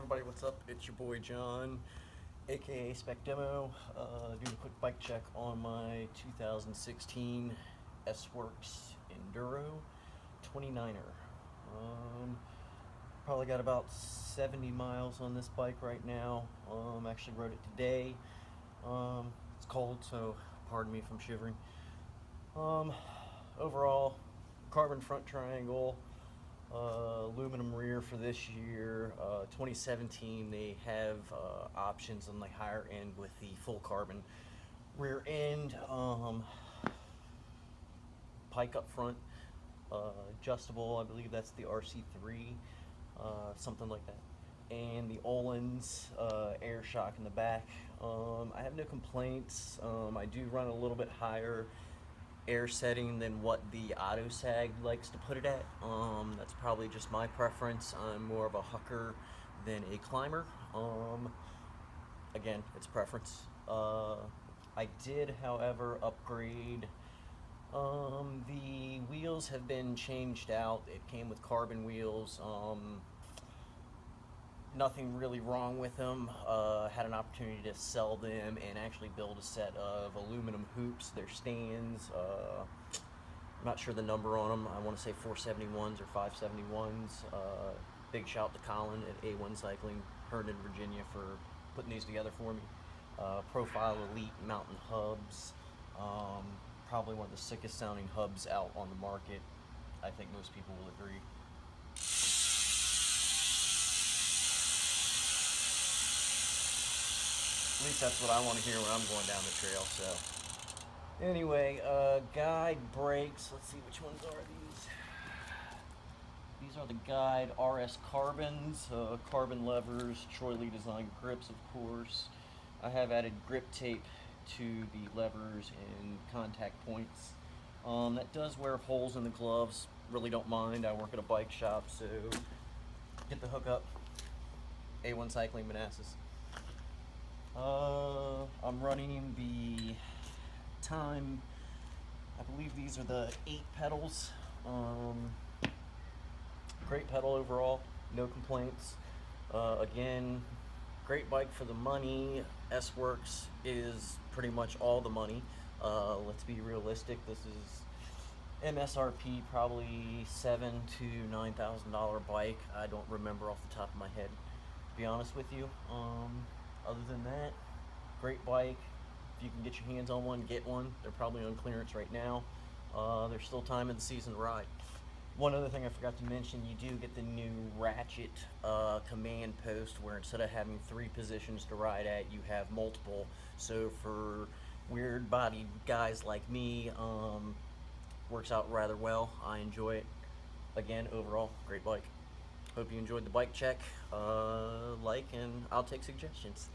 everybody, what's up? It's your boy John, aka Spec Demo, doing a quick bike check on my 2016 S Works Enduro 29er. Probably got about 70 miles on this bike right now. Actually rode it today. It's cold, so pardon me if I'm shivering. Overall, carbon front triangle. Aluminum rear for this year. 2017 they have options on the higher end with the full carbon rear end, pike up front, adjustable. I believe that's the RC3, something like that, and the Olin's air shock in the back. I have no complaints. I do run a little bit higher air setting than what the AutoSag likes to put it at. That's probably just my preference. I'm more of a hucker than a climber. Again, it's preference. I did, however, upgrade. The wheels have been changed out. It came with carbon wheels. Nothing really wrong with them. Had an opportunity to sell them and actually build a set of aluminum hoops. Their stands, I'm not sure the number on them. I want to say 471s or 571s. Big shout to Colin at A1 Cycling, Herndon, Virginia, for putting these together for me. Profile Elite mountain hubs. Probably one of the sickest sounding hubs out on the market. I think most people will agree. At least that's what I want to hear when I'm going down the trail. So anyway, guide brakes. Let's see, which ones are these. These are the Guide RS Carbons, carbon levers, Troy Lee designed grips, of course. I have added grip tape to the levers and contact points. That does wear holes in the gloves. Really don't mind. I work at a bike shop, so get the hook up. A1 Cycling, Manassas. I'm running the Time. I believe these are the 8 pedals. Great pedal overall, no complaints. Again, great bike for the money. S Works is pretty much all the money. Let's be realistic. This is MSRP probably $7,000 to $9,000 bike. I don't remember off the top of my head, to be honest with you. Other than that, great bike. If you can get your hands on one, get one. They're probably on clearance right now. There's still time in the season to ride. One other thing I forgot to mention, you do get the new ratchet command post, where instead of having 3 positions to ride at, you have multiple. So for weird bodied guys like me, works out rather well. I enjoy it. Again, overall, great bike. Hope you enjoyed the bike check. Like, and I'll take suggestions.